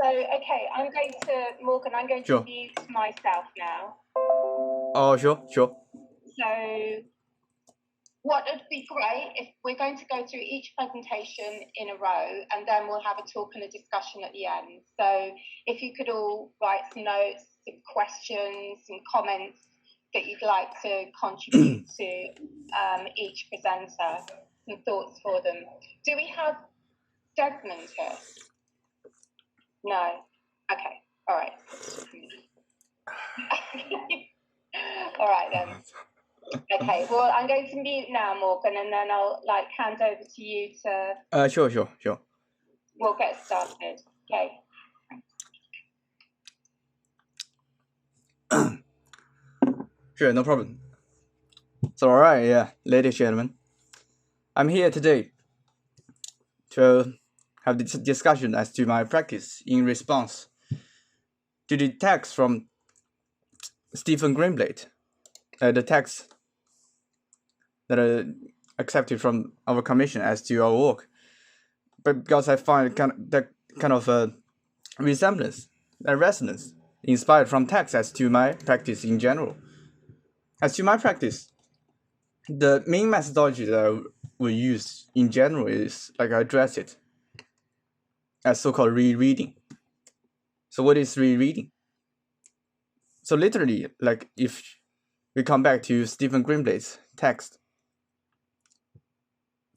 okay, Morgan, I'm going to mute myself now. Oh, sure. So what would be great if we're going to go through each presentation in a row, and then we'll have a talk and a discussion at the end. So if you could all write some notes, some questions, some comments that you'd like to contribute to each presenter, some thoughts for them. Do we have Desmond here? No. Okay. All right. All right then. Okay. Well, I'm going to mute now, Morgan, and then I'll hand over to you to. Sure. We'll get started. Okay. Sure, no problem. So, all right, yeah, ladies and gentlemen, I'm here today to have this discussion as to my practice in response to the text from Stephen Greenblatt, the text that I accepted from our commission as to our work, but because I find that kind of resemblance and resonance inspired from text as to my practice in general. As to my practice, the main methodology that we use in general is I address it as so-called rereading. So what is rereading? So literally, if we come back to Stephen Greenblatt's text,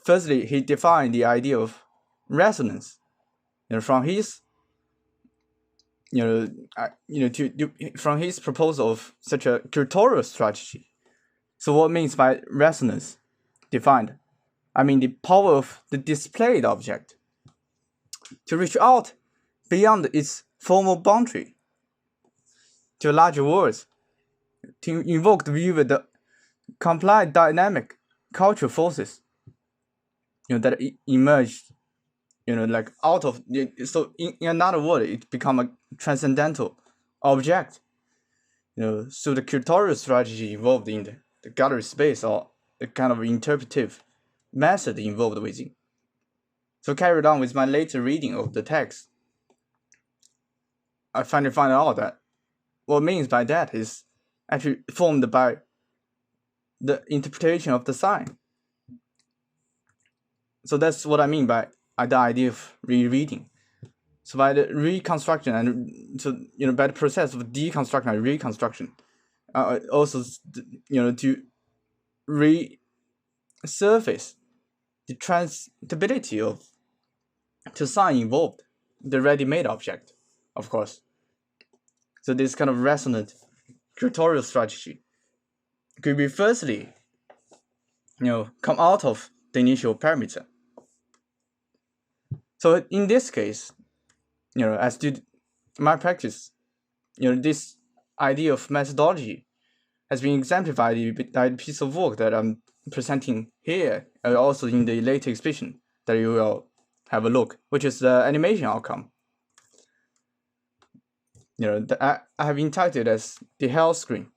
firstly he defined the idea of resonance, from his from his proposal of such a curatorial strategy. So what means by resonance defined? I mean the power of the displayed object to reach out beyond its formal boundary to larger worlds, to invoke the view of the complete dynamic cultural forces, that emerged, out of. So in another word, it become a transcendental object. So the curatorial strategy involved in the gallery space or the kind of interpretive method involved within. So carried on with my later reading of the text, I finally find out that what means by that is actually formed by the interpretation of the sign. So that's what I mean by the idea of rereading. So by the reconstruction and by the process of deconstruction and reconstruction, also to resurface the transitability of the sign involved, the ready-made object, of course. So this kind of resonant curatorial strategy could be firstly, come out of the initial parameter. So in this case, as to my practice, this idea of methodology has been exemplified by the piece of work that I'm presenting here, and also in the later exhibition that you will have a look, which is the animation outcome. I have entitled as the hell screen.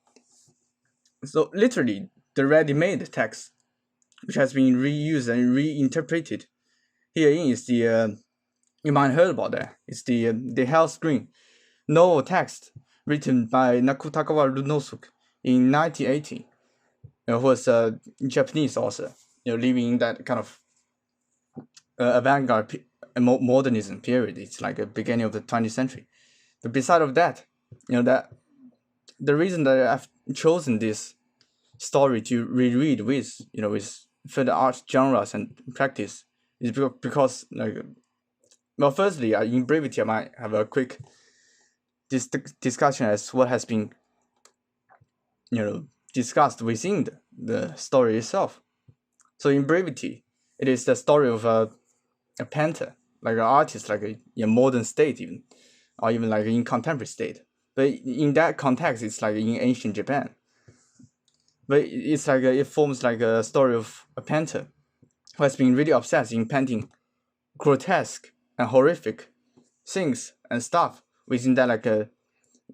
So literally, the ready-made text, which has been reused and reinterpreted herein, is the you might have heard about that. It's the hell screen novel text written by Nakutagawa Runosuke in 1980, who was a Japanese author, living in that kind of avant-garde modernism period. It's like a beginning of the 20th century. But beside of that, that the reason that I've chosen this story to reread with, with further art genres and practice is because well, firstly, in brevity, I might have a quick discussion as what has been, discussed within the story itself. So in brevity, it is the story of a painter, like an artist, like a modern state even, or even like in contemporary state. But in that context, it's like in ancient Japan. But it's like it forms like a story of a painter who has been really obsessed in painting grotesque and horrific things and stuff within that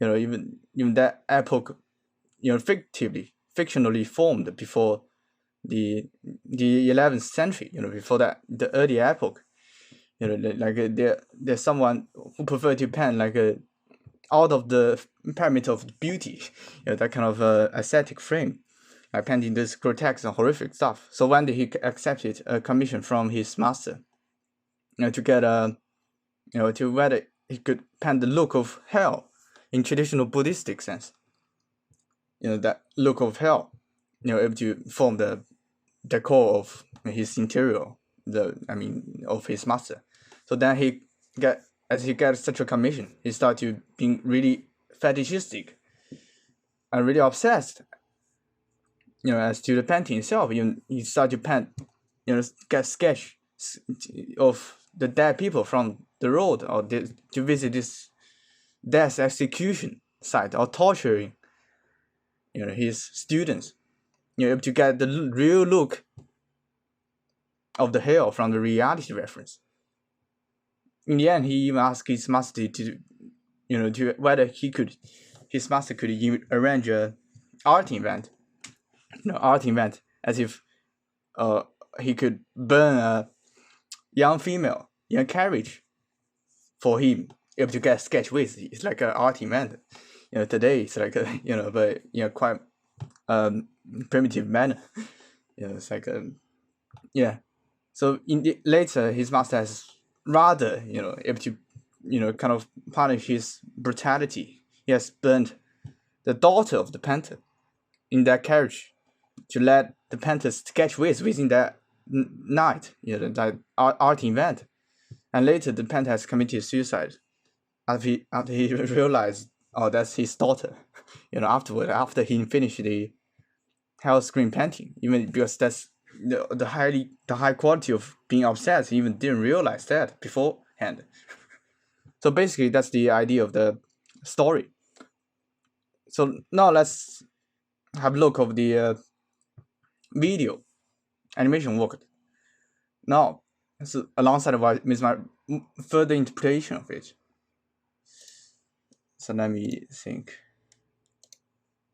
even that epoch, fictionally formed before the 11th century, before that, the early epoch. There's someone who prefer to paint out of the parameter of beauty, that kind of aesthetic frame, like painting this grotesque and horrific stuff. So one day he accepted a commission from his master, to get to whether he could paint the look of hell in traditional Buddhistic sense. That look of hell, able to form the decor of his interior, of his master. So then as he got such a commission, he started being really fetishistic and really obsessed, as to the painting itself. He started to paint, get sketch of the dead people from the road, or to visit this death execution site, or torturing, his students, able to get the real look of the hell from the reality reference. In the end, he even asked his master to whether his master could arrange a art event, as if he could burn a young female in a carriage for him, able to get sketch with. It's like an art event. Today it's like a but quite primitive manner. It's like So later, his master has rather able to kind of punish his brutality. He has burned the daughter of the painter in that carriage to let the painter sketch within that night, that art event. And later, the painter has committed suicide after he realized, oh, that's his daughter. After he finished the hell screen painting, even because that's the high quality of being obsessed, he even didn't realize that beforehand. So basically, that's the idea of the story. So now let's have a look of the video animation work. Now, so alongside with my further interpretation of it. So let me think.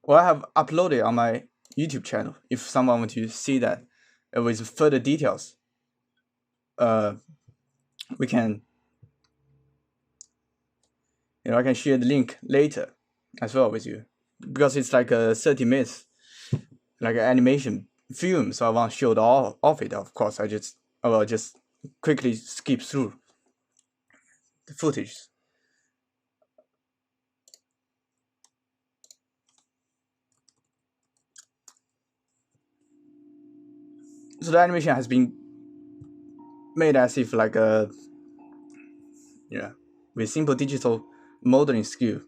Well, I have uploaded on my YouTube channel. If someone wants to see that with further details, we can, I can share the link later as well with you, because it's like a 30 minutes, like an animation film. So I won't show all of it. Of course, I will just quickly skip through the footage. So the animation has been made as if like with simple digital modeling skill.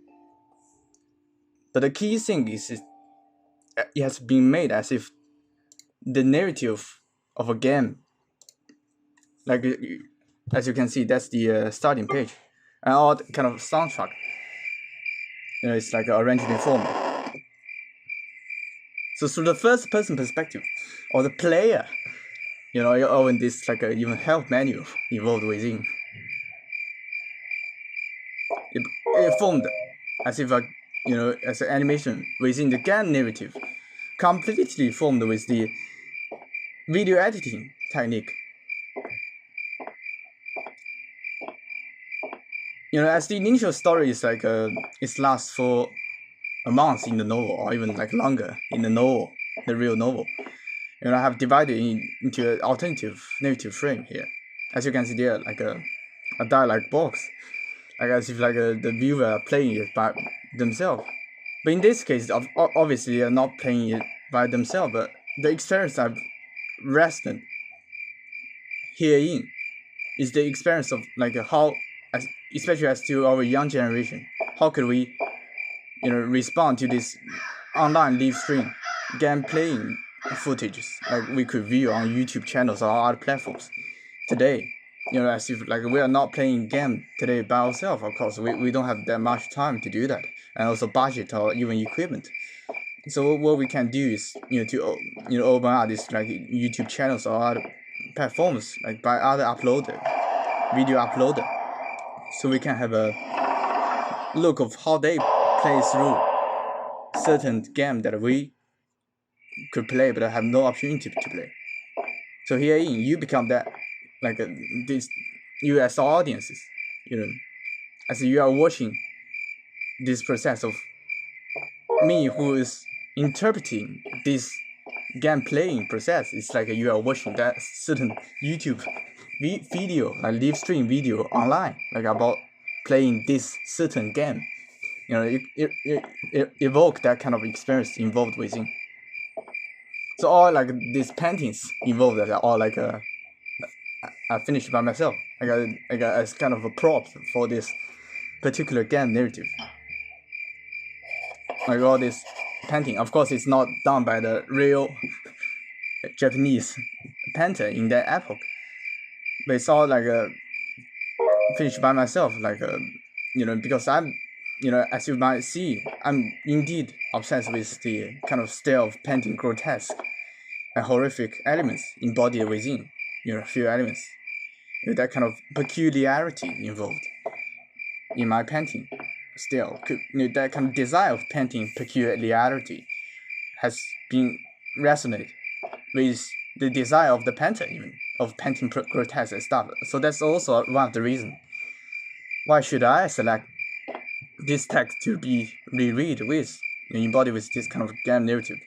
But the key thing is it has been made as if the narrative of a game, like as you can see, that's the starting page, and all the kind of soundtrack, it's like arranged in form. So through the first person perspective, or the player, or in this like even help menu involved within, it formed as if as an animation within the game narrative, completely formed with the video editing technique. As the initial story is like it lasts for a month in the novel, or even like longer in the novel, the real novel. I have divided into an alternative narrative frame here. As you can see there, like a dialogue box, like as if like the viewer are playing it by themselves. But in this case, obviously they are not playing it by themselves, but the experience I've rested herein is the experience of like how, especially as to our young generation, how could we respond to this online live stream game playing footages like we could view on YouTube channels or other platforms today. As if like we are not playing game today by ourselves. Of course, we don't have that much time to do that, and also budget or even equipment. So what we can do is to open up these like YouTube channels or other platforms like by other video uploader, so we can have a look of how they play through certain game that we could play but have no opportunity to play. So herein you become that like this you as audiences, as you are watching this process of me who is interpreting this game playing process. It's like you are watching that certain YouTube video, like live stream video online, like about playing this certain game. It evoke that kind of experience involved within. So all like these paintings involved are all like I finished by myself. I got as kind of a prop for this particular game narrative. Like all this painting, of course, it's not done by the real Japanese painter in that epoch, but it's all like finished by myself. Like because I'm, as you might see, I'm indeed obsessed with the kind of style of painting grotesque and horrific elements embodied within, a few elements. That kind of peculiarity involved in my painting still. That kind of desire of painting peculiarity has been resonate with the desire of the painter, even of painting grotesque and stuff. So that's also one of the reasons. Why should I select this text to be reread with, embodied with this kind of game narrative?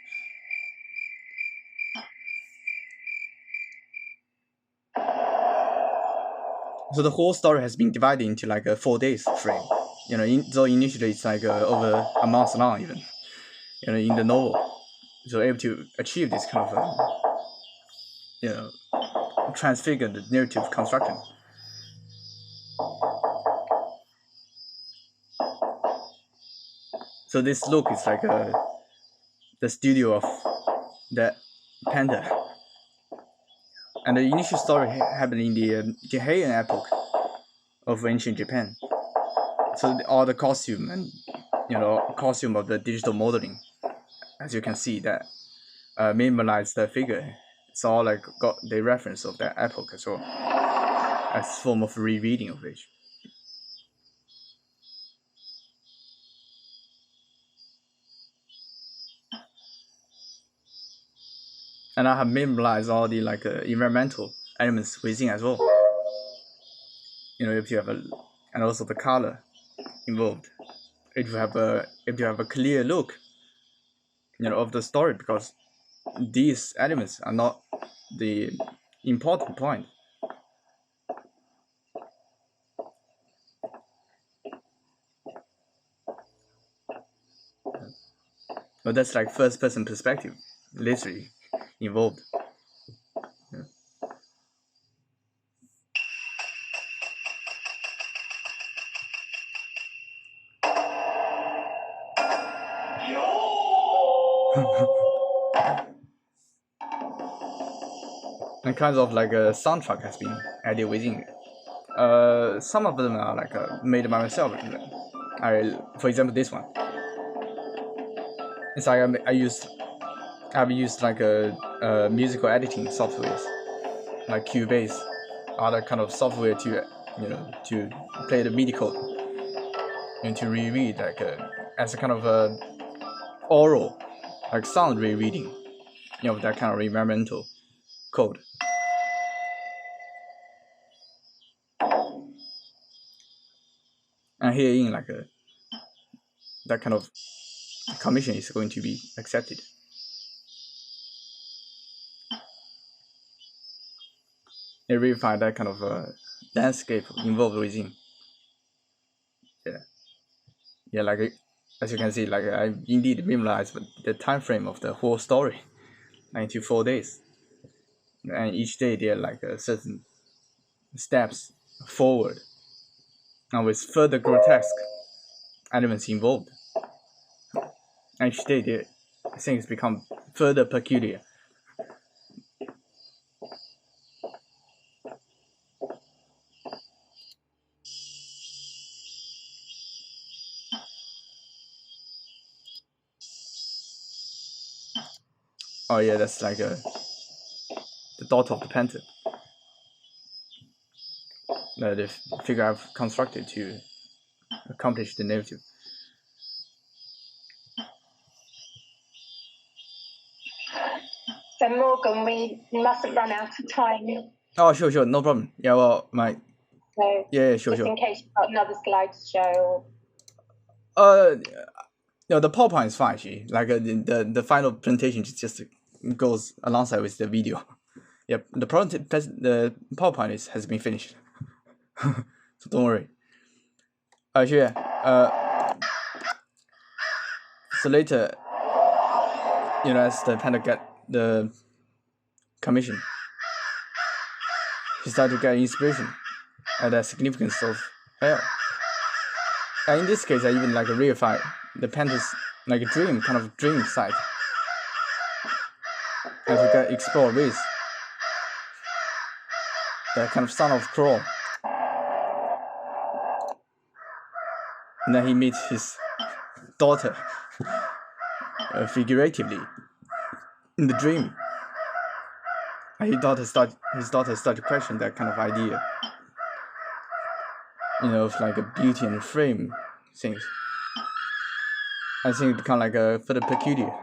So the whole story has been divided into like a 4 days frame. Though initially it's like over a month long even. In the novel, so able to achieve this kind of transfigured narrative construction. So this look is like the studio of the painter. And the initial story happened in the Heian epoch of ancient Japan. So all the costume and costume of the digital modeling, as you can see, that minimalized the figure. It's all like got the reference of that epoch as well, as form of rereading of it. And I have minimalized all the like environmental elements within as well. If you have and also the color involved. If you have a clear look, of the story, because these elements are not the important point. But that's like first person perspective, literally involved. And kinds of like a soundtrack has been added within it. Some of them are like made by myself. For example, this one. It's like I've used like a musical editing software, like Cubase, other kind of software to to play the MIDI code and to reread like as a kind of oral, like sound rereading, that kind of environmental code. And herein like that kind of commission is going to be accepted. It really find that kind of landscape involved within. Yeah, like as you can see, like I indeed minimalized the time frame of the whole story into 4 days, and each day there are like certain steps forward, and with further grotesque elements involved. And each day there things become further peculiar. Oh yeah, that's like the thought of the painter. The figure I've constructed to accomplish the narrative. So Morgan, we mustn't run out of time. Oh, sure, no problem. Yeah, well, So Sure. in case you've got another slide to show. No, the PowerPoint is fine. Actually, like the final presentation just goes alongside with the video. Yep, the PowerPoint has been finished, so don't worry. Sure. So later, as the panda get the commission, he started to get inspiration at the significance of hell. And in this case, I even like reify the panda's like dream side, and to get explore with the kind of son of crow. And then he meets his daughter, figuratively, in the dream. And his daughter start to question that kind of idea, of like a beauty and frame things. I think it become like a further peculiar,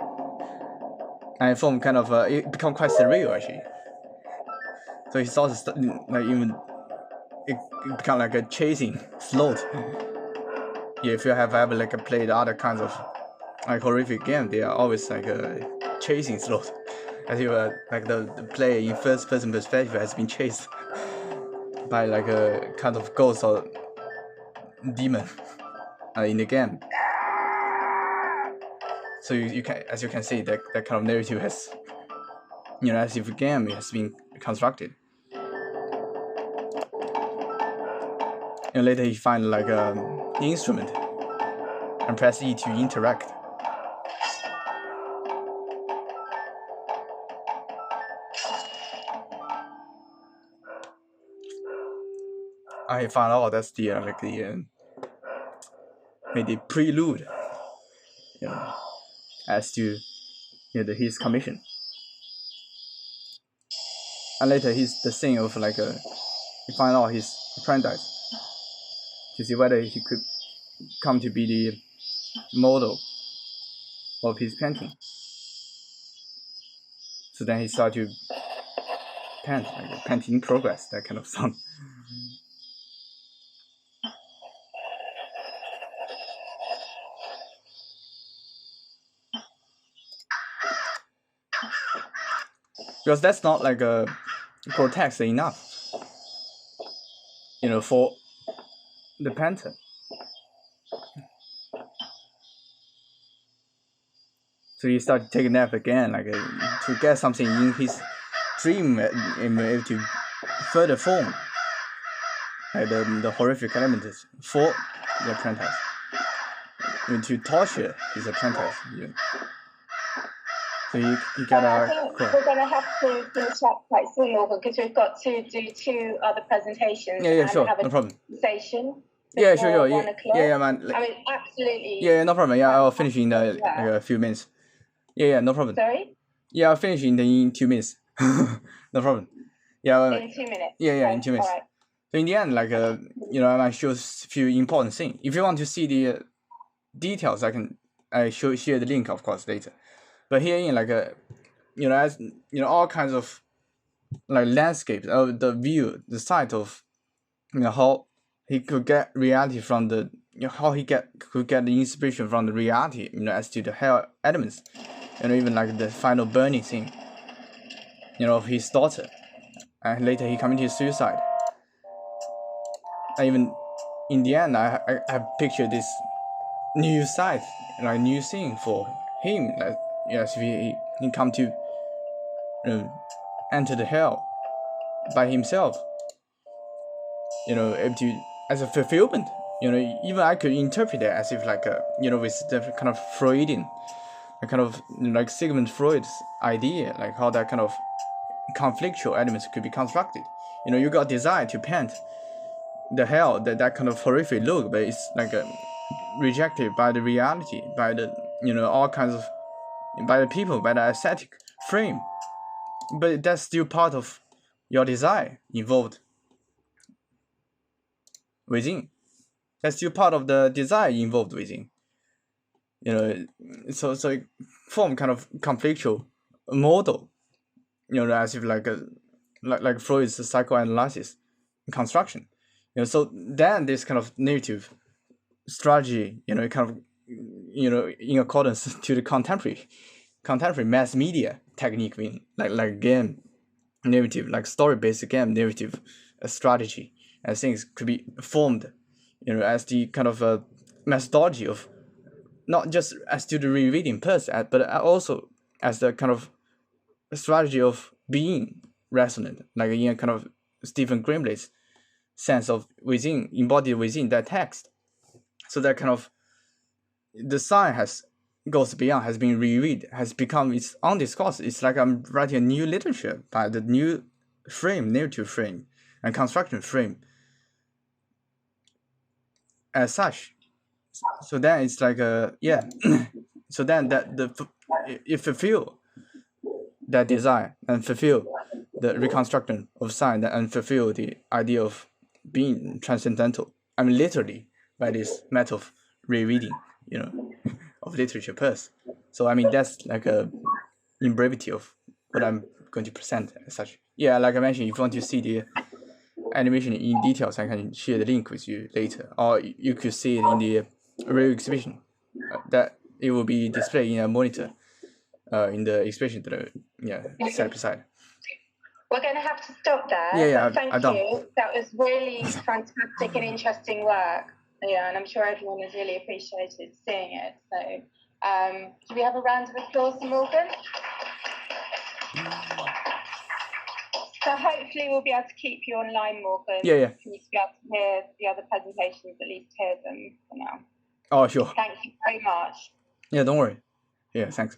and form kind of it become quite surreal actually. So his daughter like even it become like a chasing sloth. If you have ever like played other kinds of like horrific game, they are always like a chasing sloth, as if like the player in first person perspective has been chased by like a kind of ghost or demon in the game. So you can, as you can see, that kind of narrative has, as if a game has been constructed. And later he find like an instrument and press E to interact. I found out that's the the prelude, as to his commission. And later he's the scene of like he find out his apprentice to see whether he could come to be the model of his painting. So then he started to paint, like a painting in progress, that kind of song. Because that's not like a grotesque enough, for the painter. So he started to take a nap again, like to get something in his dream, to further form like the horrific elements for the apprentice, to torture his apprentice. So you gotta. I think we're going to have to finish up quite soon, Morgan, because we've got to do 2 other presentations and sure, have a no problem. Conversation. Sure. Yeah, man. I mean, absolutely. No problem. I'll finish in like a few minutes. No problem. Sorry? I'll finish in 2 minutes. No problem. In 2 minutes. In 2 minutes. Right. So in the end, like I might show a few important things. If you want to see the details, I share the link, of course, later. But here in like as all kinds of like landscapes of the view, the sight of how he could get reality from the how he could get the inspiration from the reality, as to the hell elements, even like the final burning thing, of his daughter, and later he committed suicide. And even in the end, I pictured this new side, like new thing for him, like if he come to enter the hell by himself, able to as a fulfillment. Even I could interpret it as if like with the kind of Freudian, a kind of like Sigmund Freud's idea, like how that kind of conflictual elements could be constructed. You got desire to paint the hell, that kind of horrific look, but it's like rejected by the reality, by the all kinds of, by the people, by the aesthetic frame. But that's still part of your desire involved within. That's still part of the desire involved within. So it form kind of conflictual model, as if like Freud's psychoanalysis construction. So then this kind of narrative strategy, kind of, in accordance to the contemporary mass media technique, like game narrative, like story-based game narrative strategy, and things could be formed, as the kind of methodology of not just as to the rereading person, but also as the kind of strategy of being resonant, like in a kind of Stephen Grimley's sense of embodied within that text. So that kind of the sign goes beyond, has been reread, has become its own discourse. It's like I'm writing a new literature by the new narrative frame and construction frame as such. So then it's like so then it fulfill that design and fulfill the reconstruction of sign and fulfill the idea of being transcendental. I mean, literally by this method of rereading, of literature first. So I mean, that's like in brevity of what I'm going to present as such. Yeah, like I mentioned, if you want to see the animation in details, I can share the link with you later, or you could see it in the real exhibition. That it will be displayed in a monitor in the exhibition set beside. We're going to have to stop there. Yeah, but thank you. That was really fantastic and interesting work. Yeah, and I'm sure everyone has really appreciated seeing it. So, do we have a round of applause for Morgan? So hopefully we'll be able to keep you online, Morgan. Yeah. For you to be able to hear the other presentations, at least hear them for now. Oh, sure. Thank you very much. Yeah, don't worry. Yeah, thanks.